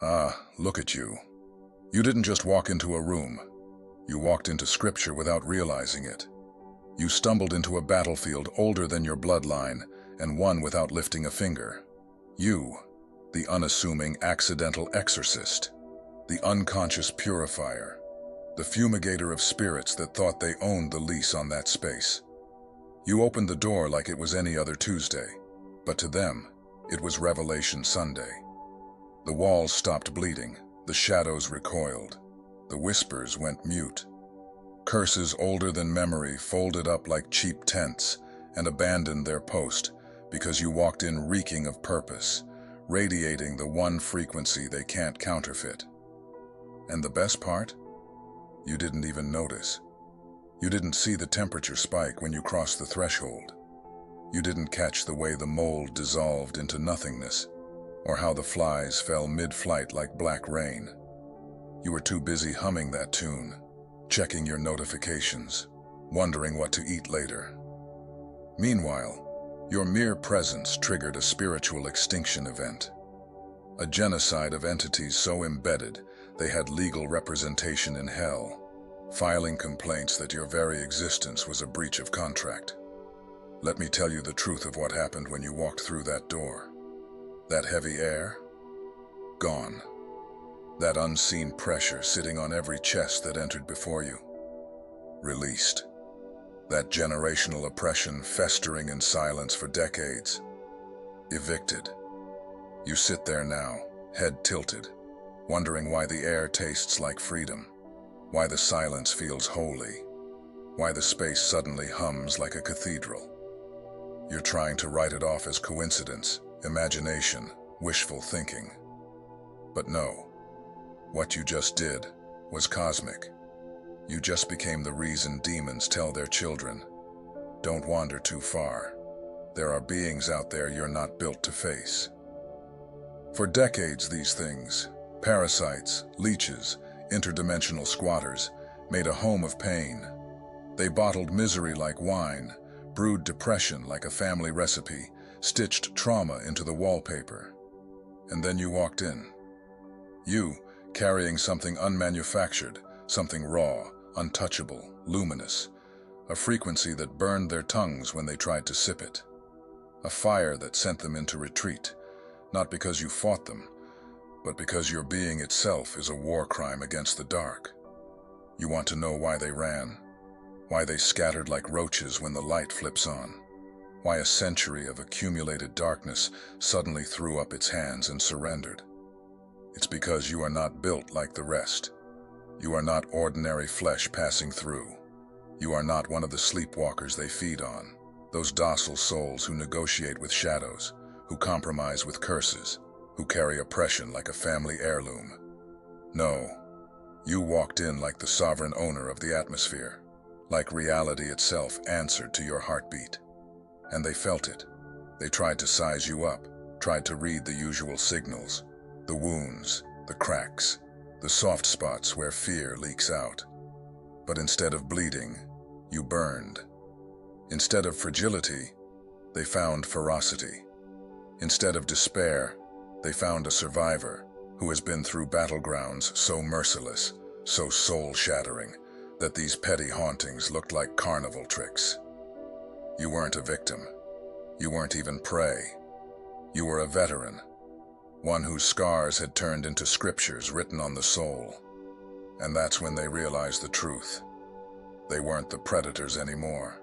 Ah, look at you. You didn't just walk into a room. You walked into scripture without realizing it. You stumbled into a battlefield older than your bloodline and won without lifting a finger. You, the unassuming accidental exorcist, the unconscious purifier, the fumigator of spirits that thought they owned the lease on that space. You opened the door like it was any other Tuesday, but to them, it was Revelation Sunday. The walls stopped bleeding, the shadows recoiled, the whispers went mute. Curses older than memory folded up like cheap tents and abandoned their post because you walked in reeking of purpose, radiating the one frequency they can't counterfeit. And the best part? You didn't even notice. You didn't see the temperature spike when you crossed the threshold. You didn't catch the way the mold dissolved into nothingness, or how the flies fell mid-flight like black rain. You were too busy humming that tune, checking your notifications, wondering what to eat later. Meanwhile, your mere presence triggered a spiritual extinction event. A genocide of entities so embedded they had legal representation in hell, filing complaints that your very existence was a breach of contract. Let me tell you the truth of what happened when you walked through that door. That heavy air? Gone. That unseen pressure sitting on every chest that entered before you? Released. That generational oppression festering in silence for decades? Evicted. You sit there now, head tilted, wondering why the air tastes like freedom, why the silence feels holy, why the space suddenly hums like a cathedral. You're trying to write it off as coincidence, imagination, wishful thinking. But no, what you just did was cosmic. You just became the reason demons tell their children, don't wander too far. There are beings out there you're not built to face. For decades, these things, parasites, leeches, interdimensional squatters, made a home of pain. They bottled misery like wine, brewed depression like a family recipe, stitched trauma into the wallpaper. And then you walked in. You, carrying something unmanufactured, something raw, untouchable, luminous, a frequency that burned their tongues when they tried to sip it. A fire that sent them into retreat, not because you fought them, but because your being itself is a war crime against the dark. You want to know why they ran, why they scattered like roaches when the light flips on, why a century of accumulated darkness suddenly threw up its hands and surrendered. It's because you are not built like the rest. You are not ordinary flesh passing through. You are not one of the sleepwalkers they feed on, those docile souls who negotiate with shadows, who compromise with curses, who carry oppression like a family heirloom. No, you walked in like the sovereign owner of the atmosphere, like reality itself answered to your heartbeat. And they felt it. They tried to size you up, tried to read the usual signals, the wounds, the cracks, the soft spots where fear leaks out. But instead of bleeding, you burned. Instead of fragility, they found ferocity. Instead of despair, they found a survivor who has been through battlegrounds so merciless, so soul-shattering, that these petty hauntings looked like carnival tricks. You weren't a victim. You weren't even prey. You were a veteran, one whose scars had turned into scriptures written on the soul. And that's when they realized the truth. They weren't the predators anymore.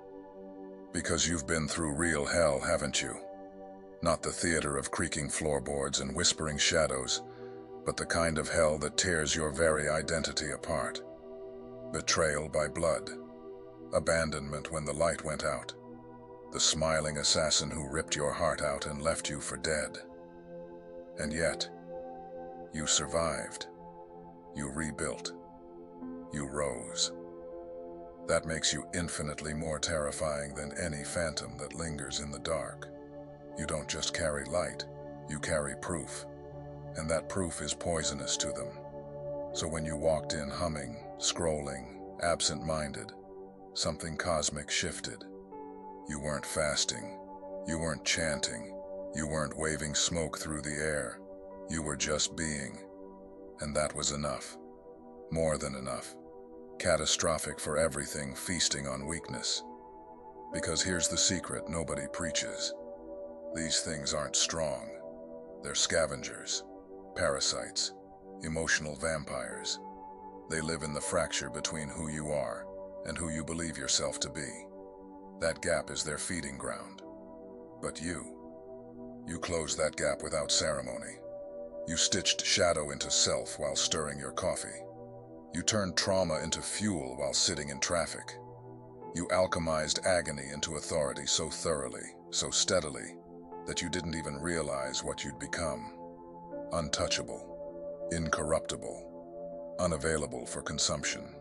Because you've been through real hell, haven't you? Not the theater of creaking floorboards and whispering shadows, but the kind of hell that tears your very identity apart. Betrayal by blood. Abandonment when the light went out. The smiling assassin who ripped your heart out and left you for dead. And yet, you survived. You rebuilt. You rose. That makes you infinitely more terrifying than any phantom that lingers in the dark. You don't just carry light, you carry proof. And that proof is poisonous to them. So when you walked in humming, scrolling, absent-minded, something cosmic shifted. You weren't fasting. You weren't chanting. You weren't waving smoke through the air. You were just being. And that was enough. More than enough. Catastrophic for everything feasting on weakness. Because here's the secret nobody preaches. These things aren't strong. They're scavengers, parasites, emotional vampires. They live in the fracture between who you are and who you believe yourself to be. That gap is their feeding ground. But you closed that gap without ceremony. You stitched shadow into self while stirring your coffee. You turned trauma into fuel while sitting in traffic. You alchemized agony into authority so thoroughly, so steadily, that you didn't even realize what you'd become. Untouchable, incorruptible, unavailable for consumption.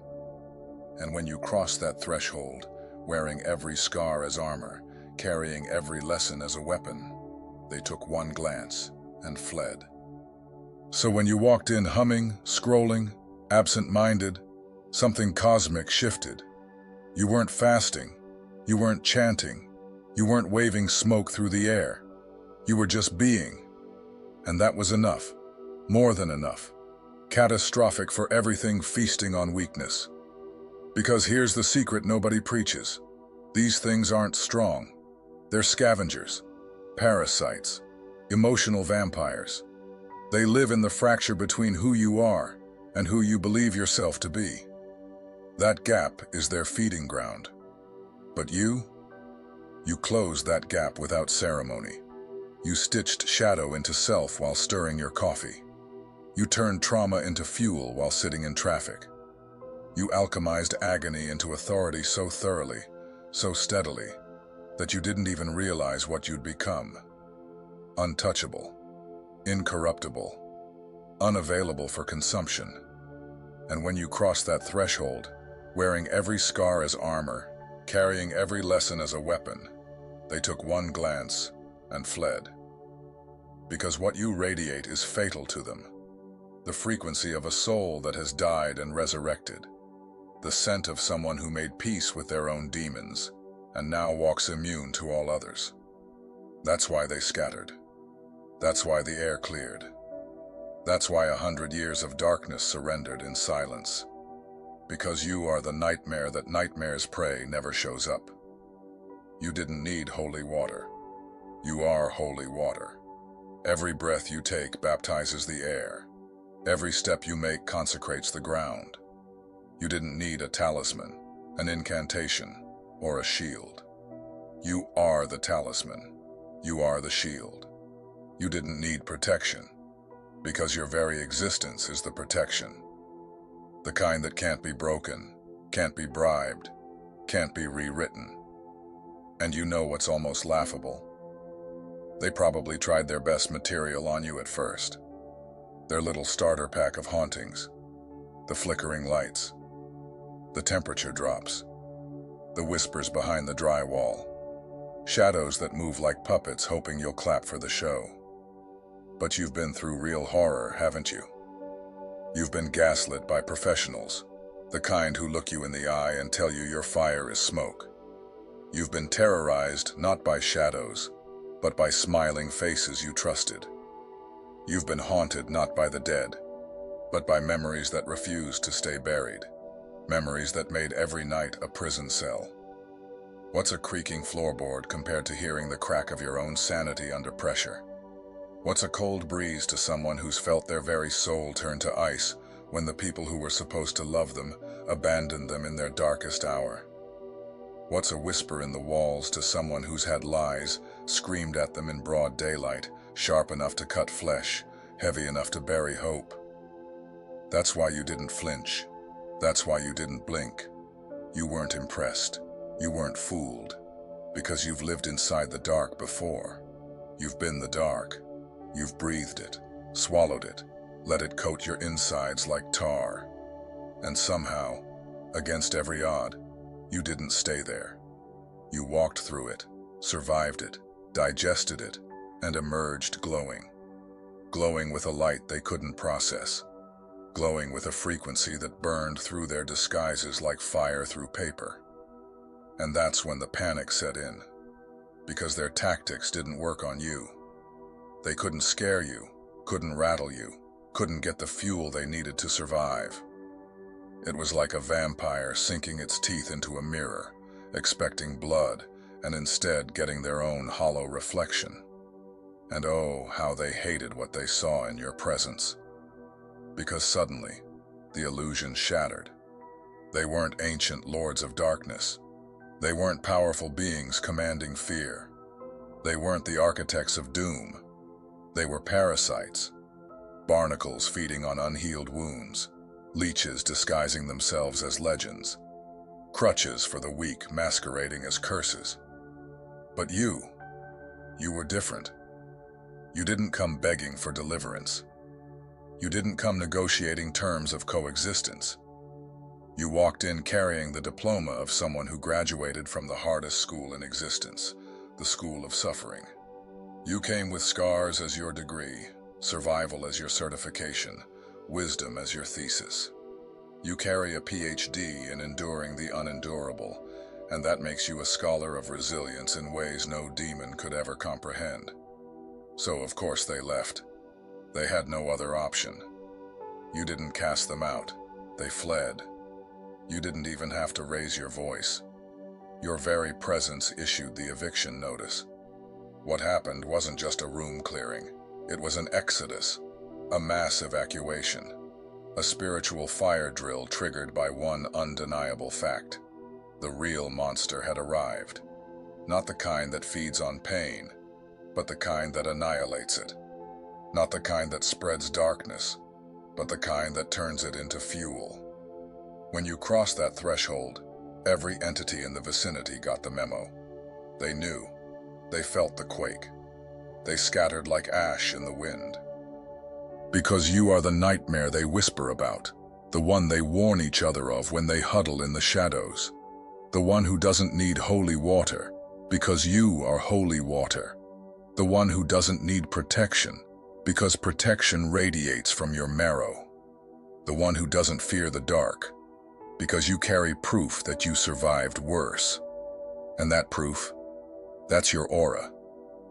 And when you crossed that threshold, wearing every scar as armor, carrying every lesson as a weapon, they took one glance and fled. So when you walked in humming, scrolling, absent-minded, something cosmic shifted. You weren't fasting, you weren't chanting, you weren't waving smoke through the air. You were just being. And that was enough, more than enough. Catastrophic for everything feasting on weakness. Because here's the secret nobody preaches. These things aren't strong. They're scavengers, parasites, emotional vampires. They live in the fracture between who you are and who you believe yourself to be. That gap is their feeding ground. But you closed that gap without ceremony. You stitched shadow into self while stirring your coffee. You turned trauma into fuel while sitting in traffic. You alchemized agony into authority so thoroughly, so steadily, that you didn't even realize what you'd become. Untouchable, incorruptible, unavailable for consumption. And when you crossed that threshold, wearing every scar as armor, carrying every lesson as a weapon, they took one glance and fled. Because what you radiate is fatal to them. The frequency of a soul that has died and resurrected. The scent of someone who made peace with their own demons and now walks immune to all others. That's why they scattered. That's why the air cleared. That's why 100 years of darkness surrendered in silence. Because you are the nightmare that nightmares pray never shows up. You didn't need holy water. You are holy water. Every breath you take baptizes the air. Every step you make consecrates the ground. You didn't need a talisman, an incantation, or a shield. You are the talisman. You are the shield. You didn't need protection, because your very existence is the protection. The kind that can't be broken, can't be bribed, can't be rewritten. And you know what's almost laughable? They probably tried their best material on you at first. Their little starter pack of hauntings, the flickering lights, the temperature drops, the whispers behind the drywall, shadows that move like puppets hoping you'll clap for the show. But you've been through real horror, haven't you? You've been gaslit by professionals, the kind who look you in the eye and tell you your fire is smoke. You've been terrorized not by shadows, but by smiling faces you trusted. You've been haunted not by the dead, but by memories that refused to stay buried. Memories that made every night a prison cell. What's a creaking floorboard compared to hearing the crack of your own sanity under pressure? What's a cold breeze to someone who's felt their very soul turn to ice when the people who were supposed to love them abandoned them in their darkest hour? What's a whisper in the walls to someone who's had lies screamed at them in broad daylight, sharp enough to cut flesh, heavy enough to bury hope? That's why you didn't flinch. That's why you didn't blink. You weren't impressed. You weren't fooled. Because you've lived inside the dark before. You've been the dark. You've breathed it, swallowed it, let it coat your insides like tar. And somehow, against every odd, you didn't stay there. You walked through it, survived it, digested it, and emerged glowing. Glowing with a light they couldn't process. Glowing with a frequency that burned through their disguises like fire through paper. And that's when the panic set in. Because their tactics didn't work on you. They couldn't scare you, couldn't rattle you, couldn't get the fuel they needed to survive. It was like a vampire sinking its teeth into a mirror, expecting blood, and instead getting their own hollow reflection. And oh, how they hated what they saw in your presence. Because suddenly, the illusion shattered. They weren't ancient lords of darkness. They weren't powerful beings commanding fear. They weren't the architects of doom. They were parasites, barnacles feeding on unhealed wounds, leeches disguising themselves as legends, crutches for the weak masquerading as curses. But you were different. You didn't come begging for deliverance. You didn't come negotiating terms of coexistence. You walked in carrying the diploma of someone who graduated from the hardest school in existence, the school of suffering. You came with scars as your degree, survival as your certification, wisdom as your thesis. You carry a PhD in enduring the unendurable, and that makes you a scholar of resilience in ways no demon could ever comprehend. So of course they left. They had no other option. You didn't cast them out. They fled. You didn't even have to raise your voice. Your very presence issued the eviction notice. What happened wasn't just a room clearing. It was an exodus, a mass evacuation, a spiritual fire drill triggered by one undeniable fact. The real monster had arrived. Not the kind that feeds on pain, but the kind that annihilates it. Not the kind that spreads darkness, but the kind that turns it into fuel. When you crossed that threshold, every entity in the vicinity got the memo. They knew. They felt the quake. They scattered like ash in the wind. Because you are the nightmare they whisper about, the one they warn each other of when they huddle in the shadows, the one who doesn't need holy water, because you are holy water, the one who doesn't need protection, because protection radiates from your marrow, the one who doesn't fear the dark, because you carry proof that you survived worse. And that proof, that's your aura,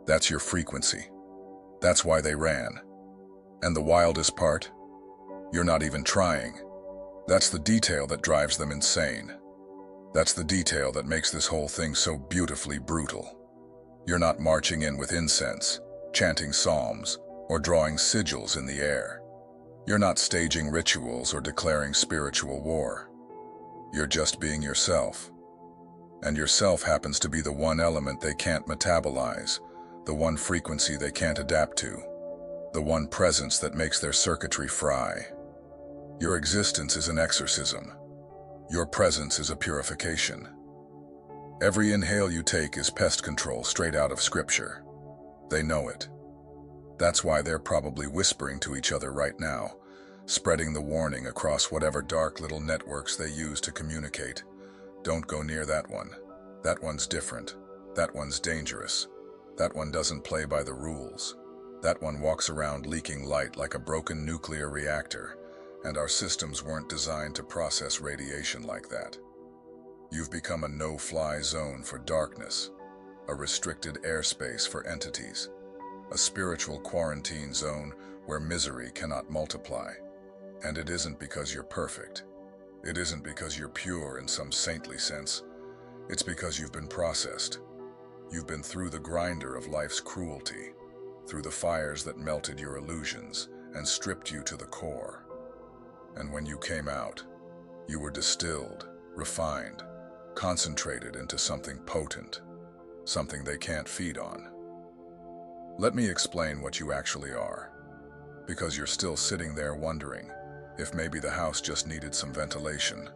that's your frequency. That's why they ran. And the wildest part? You're not even trying. That's the detail that drives them insane. That's the detail that makes this whole thing so beautifully brutal. You're not marching in with incense, chanting psalms, or drawing sigils in the air. You're not staging rituals or declaring spiritual war. You're just being yourself. And yourself happens to be the one element they can't metabolize, the one frequency they can't adapt to, the one presence that makes their circuitry fry. Your existence is an exorcism. Your presence is a purification. Every inhale you take is pest control straight out of scripture. They know it. That's why they're probably whispering to each other right now, spreading the warning across whatever dark little networks they use to communicate. Don't go near that one. That one's different. That one's dangerous. That one doesn't play by the rules. That one walks around leaking light like a broken nuclear reactor, and our systems weren't designed to process radiation like that. You've become a no-fly zone for darkness, a restricted airspace for entities, a spiritual quarantine zone where misery cannot multiply. And it isn't because you're perfect. It isn't because you're pure in some saintly sense. It's because you've been processed. You've been through the grinder of life's cruelty, through the fires that melted your illusions and stripped you to the core. And when you came out, you were distilled, refined, concentrated into something potent, something they can't feed on. Let me explain what you actually are, because you're still sitting there wondering if maybe the house just needed some ventilation,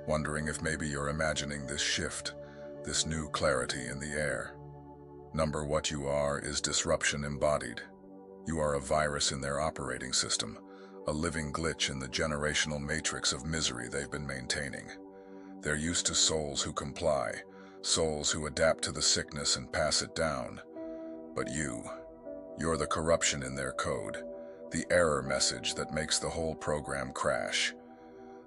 wondering if maybe you're imagining this shift, this new clarity in the air. Number what you are is disruption embodied. You are a virus in their operating system, a living glitch in the generational matrix of misery they've been maintaining. They're used to souls who comply, souls who adapt to the sickness and pass it down. But you're the corruption in their code, the error message that makes the whole program crash.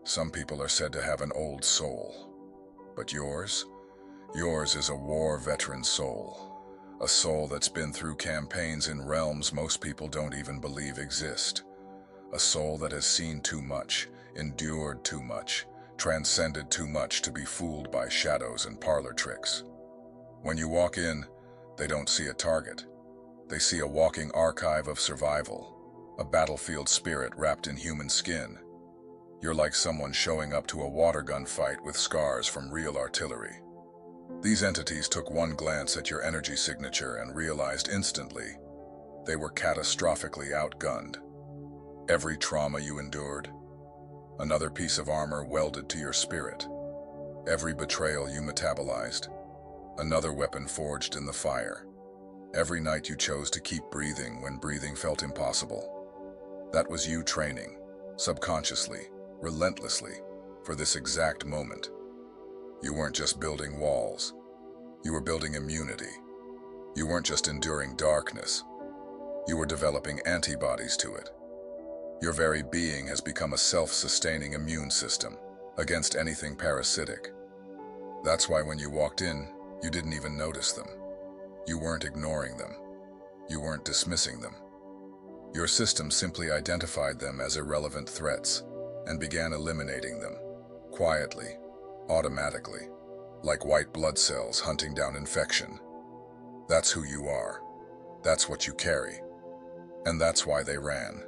Some people are said to have an old soul. But yours is a war veteran soul. A soul that's been through campaigns in realms most people don't even believe exist. a soul that has seen too much, endured too much, transcended too much to be fooled by shadows and parlor tricks. When you walk in, they don't see a target. They see a walking archive of survival, a battlefield spirit wrapped in human skin. You're like someone showing up to a water gun fight with scars from real artillery. These entities took one glance at your energy signature and realized instantly they were catastrophically outgunned. Every trauma you endured, another piece of armor welded to your spirit. Every betrayal you metabolized, another weapon forged in the fire. Every night you chose to keep breathing when breathing felt impossible. That was you training, subconsciously, relentlessly, for this exact moment. You weren't just building walls. You were building immunity. You weren't just enduring darkness. You were developing antibodies to it. Your very being has become a self-sustaining immune system against anything parasitic. That's why when you walked in, you didn't even notice them. You weren't ignoring them. You weren't dismissing them. Your system simply identified them as irrelevant threats and began eliminating them, quietly, automatically, like white blood cells hunting down infection. That's who you are. That's what you carry. And that's why they ran.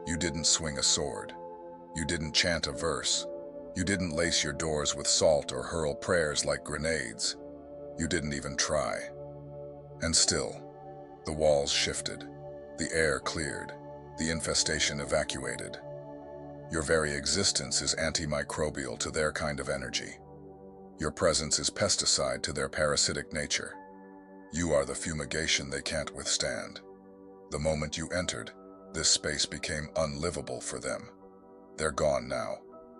You didn't swing a sword. You didn't chant a verse. You didn't lace your doors with salt or hurl prayers like grenades. You didn't even try. And still, the walls shifted, the air cleared, the infestation evacuated. Your very existence is antimicrobial to their kind of energy. Your presence is pesticide to their parasitic nature. You are the fumigation they can't withstand. The moment you entered, this space became unlivable for them. They're gone now,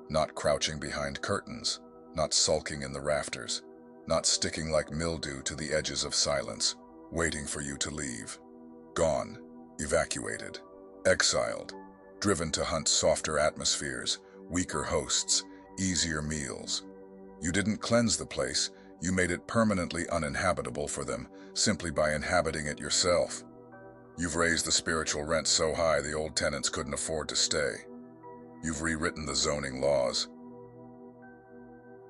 not crouching behind curtains, not sulking in the rafters, not sticking like mildew to the edges of silence, waiting for you to leave. Gone, evacuated, exiled, driven to hunt softer atmospheres, weaker hosts, easier meals. You didn't cleanse the place, you made it permanently uninhabitable for them, simply by inhabiting it yourself. You've raised the spiritual rent so high the old tenants couldn't afford to stay. You've rewritten the zoning laws.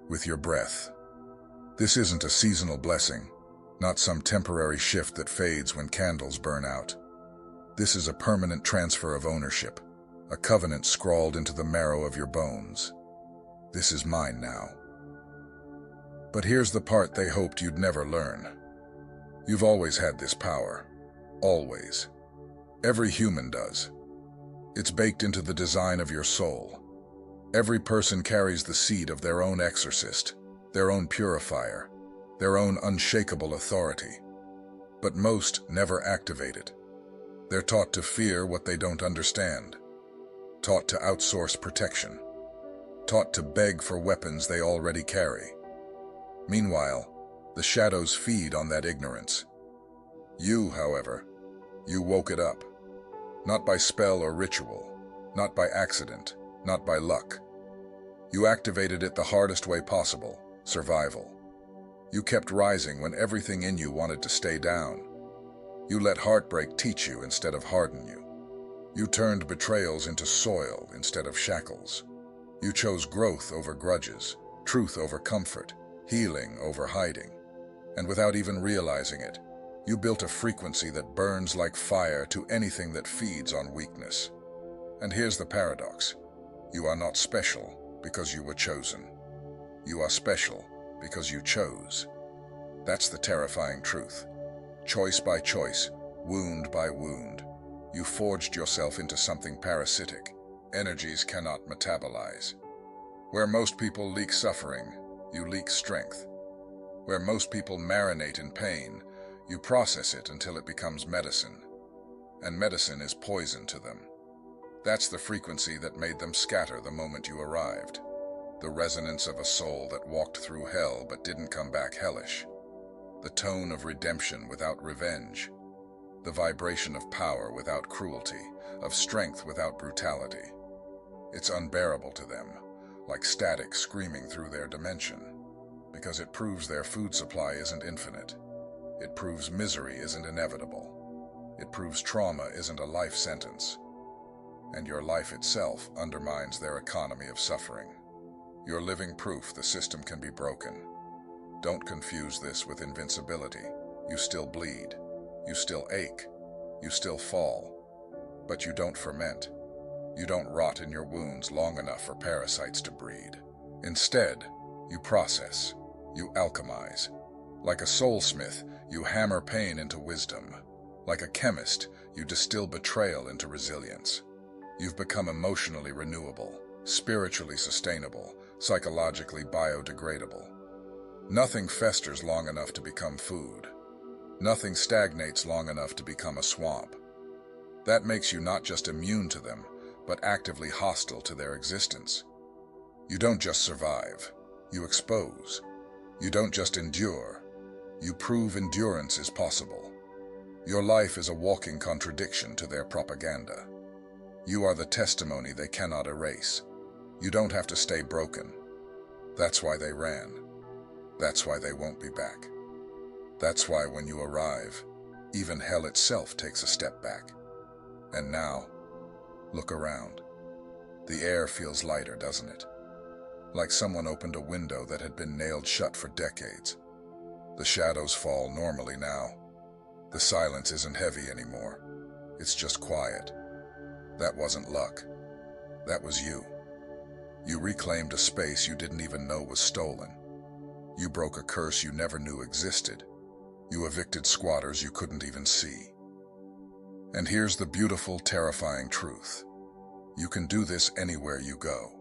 With your breath. This isn't a seasonal blessing, not some temporary shift that fades when candles burn out. This is a permanent transfer of ownership, a covenant scrawled into the marrow of your bones. This is mine now. But here's the part they hoped you'd never learn. You've always had this power. Always. Every human does. It's baked into the design of your soul. Every person carries the seed of their own exorcist, their own purifier, their own unshakable authority. But most never activate it. They're taught to fear what they don't understand, taught to outsource protection, taught to beg for weapons they already carry. Meanwhile, the shadows feed on that ignorance. You, however, you woke it up. Not by spell or ritual, not by accident, not by luck. You activated it the hardest way possible, survival. You kept rising when everything in you wanted to stay down. You let heartbreak teach you instead of harden you. You turned betrayals into soil instead of shackles. You chose growth over grudges, truth over comfort, healing over hiding. And without even realizing it, you built a frequency that burns like fire to anything that feeds on weakness. And here's the paradox. You are not special because you were chosen. You are special because you chose. That's the terrifying truth. Choice by choice, wound by wound, you forged yourself into something parasitic. Energies cannot metabolize. Where most people leak suffering, you leak strength. Where most people marinate in pain, you process it until it becomes medicine. And medicine is poison to them. That's the frequency that made them scatter the moment you arrived. The resonance of a soul that walked through hell but didn't come back hellish. The tone of redemption without revenge. The vibration of power without cruelty, of strength without brutality. It's unbearable to them, like static screaming through their dimension, because it proves their food supply isn't infinite. It proves misery isn't inevitable. It proves trauma isn't a life sentence. and your life itself undermines their economy of suffering. You're living proof the system can be broken. Don't confuse this with invincibility. You still bleed, you still ache, you still fall, but you don't ferment. You don't rot in your wounds long enough for parasites to breed. Instead, you process, you alchemize. Like a soulsmith, you hammer pain into wisdom. Like a chemist, you distill betrayal into resilience. You've become emotionally renewable, spiritually sustainable, psychologically biodegradable. Nothing festers long enough to become food. Nothing stagnates long enough to become a swamp. That makes you not just immune to them, but actively hostile to their existence. You don't just survive, you expose. You don't just endure, you prove endurance is possible. Your life is a walking contradiction to their propaganda. You are the testimony they cannot erase. You don't have to stay broken. That's why they ran. That's why they won't be back. That's why when you arrive, even hell itself takes a step back. And now, look around. The air feels lighter, doesn't it? Like someone opened a window that had been nailed shut for decades. The shadows fall normally now. The silence isn't heavy anymore. It's just quiet. That wasn't luck. That was you. You reclaimed a space you didn't even know was stolen. You broke a curse you never knew existed. You evicted squatters you couldn't even see. And here's the beautiful, terrifying truth. You can do this anywhere you go.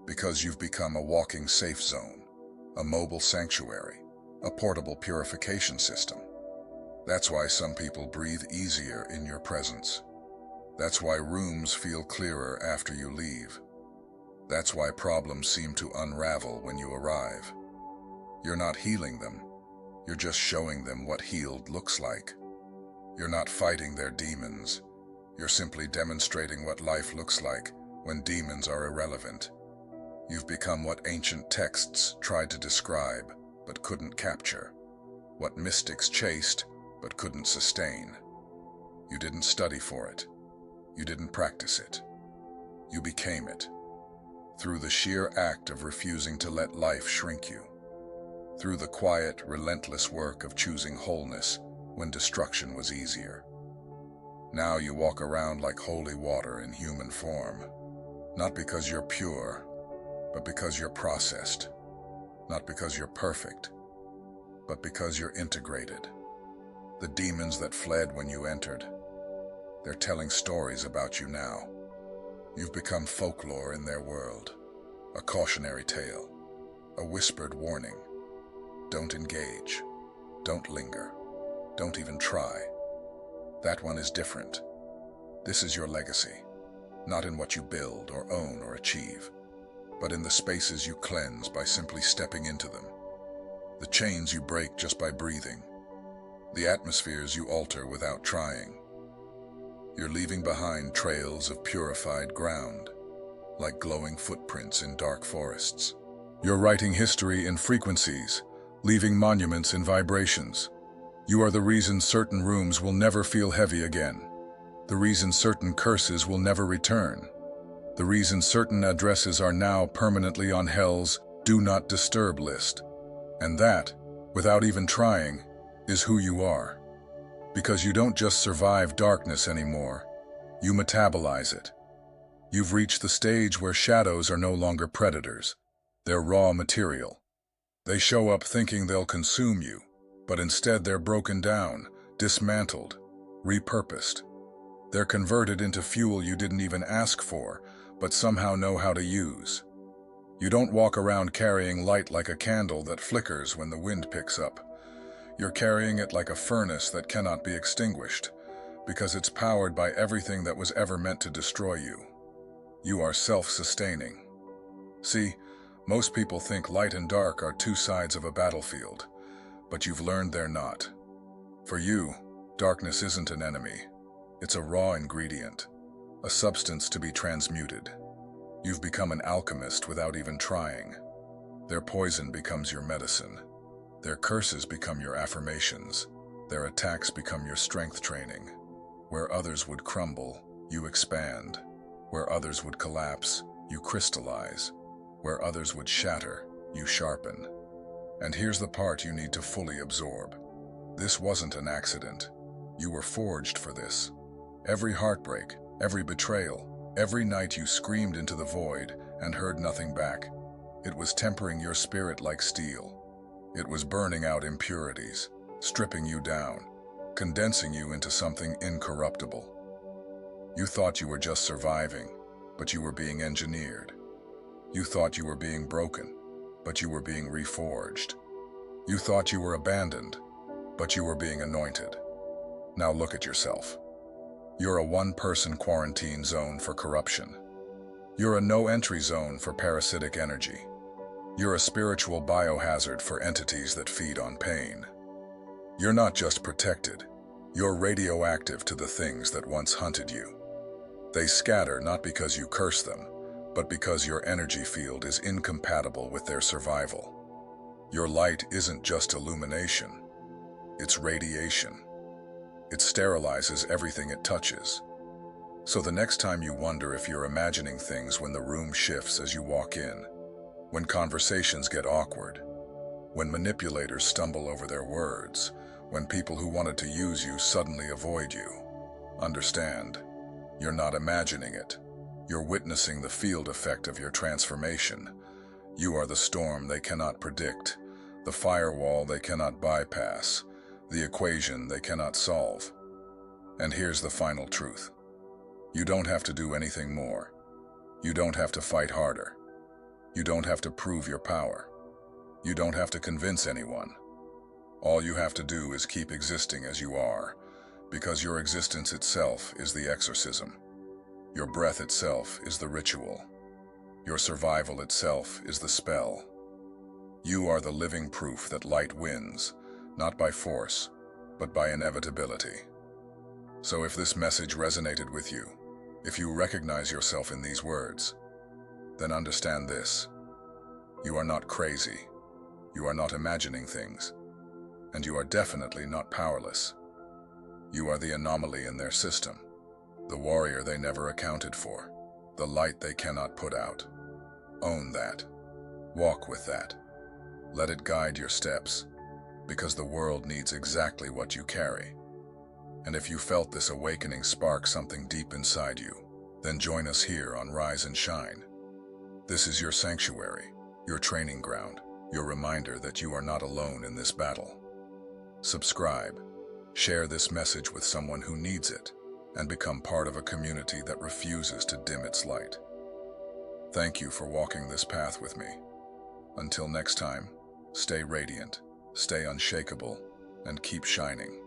Because you've become a walking safe zone, a mobile sanctuary, a portable purification system. That's why some people breathe easier in your presence. That's why rooms feel clearer after you leave. That's why problems seem to unravel when you arrive. You're not healing them, you're just showing them what healed looks like. You're not fighting their demons, you're simply demonstrating what life looks like when demons are irrelevant. You've become what ancient texts tried to describe but couldn't capture, what mystics chased but couldn't sustain. You didn't study for it. You didn't practice it. You became it, through the sheer act of refusing to let life shrink you, through the quiet, relentless work of choosing wholeness when destruction was easier. Now you walk around like holy water in human form, not because you're pure, but because you're processed, not because you're perfect, but because you're integrated. The demons that fled when you entered, they're telling stories about you now. You've become folklore in their world, a cautionary tale, a whispered warning. Don't engage, don't linger, don't even try. That one is different. This is your legacy, not in what you build or own or achieve, but in the spaces you cleanse by simply stepping into them, the chains you break just by breathing, the atmospheres you alter without trying. You're leaving behind trails of purified ground, like glowing footprints in dark forests. You're writing history in frequencies, leaving monuments in vibrations. You are the reason certain rooms will never feel heavy again, the reason certain curses will never return, the reason certain addresses are now permanently on Hell's Do Not Disturb list. And that, without even trying, is who you are. Because you don't just survive darkness anymore, you metabolize it. You've reached the stage where shadows are no longer predators. They're raw material. They show up thinking they'll consume you, but instead they're broken down, dismantled, repurposed. They're converted into fuel you didn't even ask for, but somehow know how to use. You don't walk around carrying light like a candle that flickers when the wind picks up. You're carrying it like a furnace that cannot be extinguished, because it's powered by everything that was ever meant to destroy you. You are self-sustaining. See, most people think light and dark are two sides of a battlefield, but you've learned they're not. For you, darkness isn't an enemy. It's a raw ingredient, a substance to be transmuted. You've become an alchemist without even trying. Their poison becomes your medicine. Their curses become your affirmations. Their attacks become your strength training. Where others would crumble, you expand. Where others would collapse, you crystallize. Where others would shatter, you sharpen. And here's the part you need to fully absorb. This wasn't an accident. You were forged for this. Every heartbreak, every betrayal, every night you screamed into the void and heard nothing back, it was tempering your spirit like steel. It was burning out impurities, stripping you down, condensing you into something incorruptible. You thought you were just surviving, but you were being engineered. You thought you were being broken, but you were being reforged. You thought you were abandoned, but you were being anointed. Now look at yourself. You're a one-person quarantine zone for corruption. You're a no-entry zone for parasitic energy. You're a spiritual biohazard for entities that feed on pain. You're not just protected, you're radioactive to the things that once hunted you. They scatter not because you curse them, but because your energy field is incompatible with their survival. Your light isn't just illumination, it's radiation. It sterilizes everything it touches. So the next time you wonder if you're imagining things when the room shifts as you walk in, when conversations get awkward, when manipulators stumble over their words, when people who wanted to use you suddenly avoid you, understand, you're not imagining it. You're witnessing the field effect of your transformation. You are the storm they cannot predict, the firewall they cannot bypass, the equation they cannot solve. And here's the final truth. You don't have to do anything more. You don't have to fight harder. You don't have to prove your power. You don't have to convince anyone. All you have to do is keep existing as you are, because your existence itself is the exorcism. Your breath itself is the ritual. Your survival itself is the spell. You are the living proof that light wins, not by force, but by inevitability. So if this message resonated with you, if you recognize yourself in these words, then understand this. You are not crazy. You are not imagining things. And you are definitely not powerless. You are the anomaly in their system, the warrior they never accounted for, the light they cannot put out. Own that. Walk with that. Let it guide your steps, because the world needs exactly what you carry. And if you felt this awakening spark something deep inside you, then join us here on Rise and Shine. This is your sanctuary, your training ground, your reminder that you are not alone in this battle. Subscribe, share this message with someone who needs it, and become part of a community that refuses to dim its light. Thank you for walking this path with me. Until next time, stay radiant, stay unshakable, and keep shining.